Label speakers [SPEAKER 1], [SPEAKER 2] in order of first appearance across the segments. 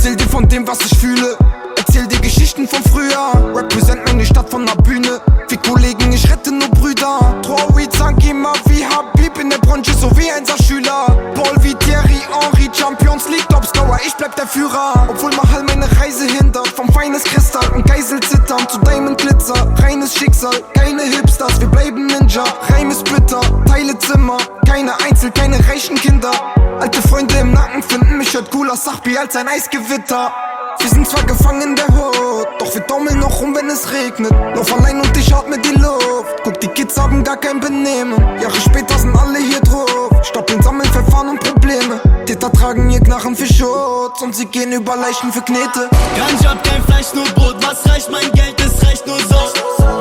[SPEAKER 1] Erzähl dir von dem, was ich fühle. Erzähl dir Geschichten von früher. Represent meine Stadt von der Bühne. Wie Kollegen, ich rette nur Brüder. Troy, sag immer wie Habib in der Branche, so wie ein Schüler. Paul wie Thierry Henry, Champions League Topscorer, ich bleib der Führer. Obwohl Mahal meine Reise hindert, vom feines Kristall und Geisel zittern zu Diamond Glitzer. Reines Schicksal, keine Hipsters, wir bleiben Ninja. Reim ist bitter, teile Zimmer, keine Einzel, keine reichen Kinder. Alte Freunde im Nacken finden mich heute cooler Sachbi als ein Eisgewitter. Wir sind zwar gefangen in der Hut, doch wir taumeln noch rum, wenn es regnet. Lauf allein und ich atme die Luft. Guck, die Kids haben gar kein Benehmen. Jahre später sind alle hier drauf. Stoppeln, sammeln, Verfahren und Probleme. Täter tragen ihr Knarren für Schutz und sie gehen über Leichen für Knete.
[SPEAKER 2] Kein Job, kein Fleisch, nur Brot. Was reicht mein Geld, es reicht nur so.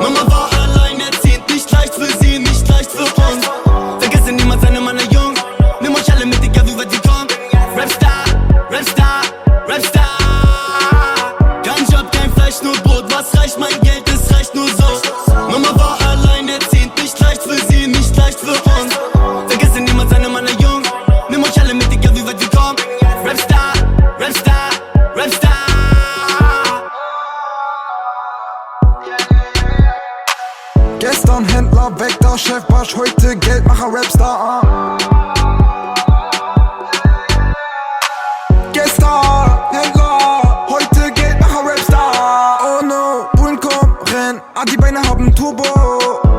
[SPEAKER 2] Mama war alleinerziehend, nicht leicht für sie, nicht leicht für uns. Vergesse niemals eine meiner Jungs. Nimm euch alle mit, egal wie weit ihr kommt. Rapstar, Rapstar, Rapstar. Nur Brot, was reicht mein Geld, es reicht nur so. Mama war alleinerziehend, nicht leicht für sie, nicht leicht für uns. Vergesse niemals eine meiner Jungs. Nimm euch alle mit, egal wie weit wir kommen. Rapstar, Rapstar, Rapstar.
[SPEAKER 1] Gestern Händler, Wächter, Chef, Barsch, heute Geldmacher, Rapstar. Gestern Händler, heute Geldmacher, Rapstar. Oh no, Bullen kommen, rennen, die Beine haben Turbo.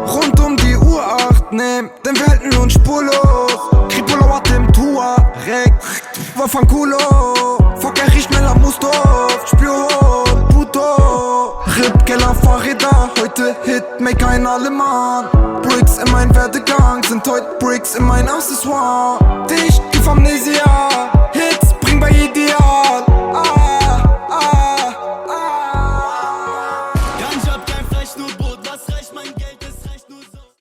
[SPEAKER 1] Rund um die Uhr 8 nehmen, denn wir halten uns spurlos. Kripolo hat im Tuareg, war von Kulo. Fuck, er riecht schneller, Mustoff, spür hoch, Puto. Rip, Keller, Fahrräder, heute Hitmaker in Alemann. Bricks in mein Werdegang, sind heute Bricks in mein Accessoire. Dicht, die Amnesia.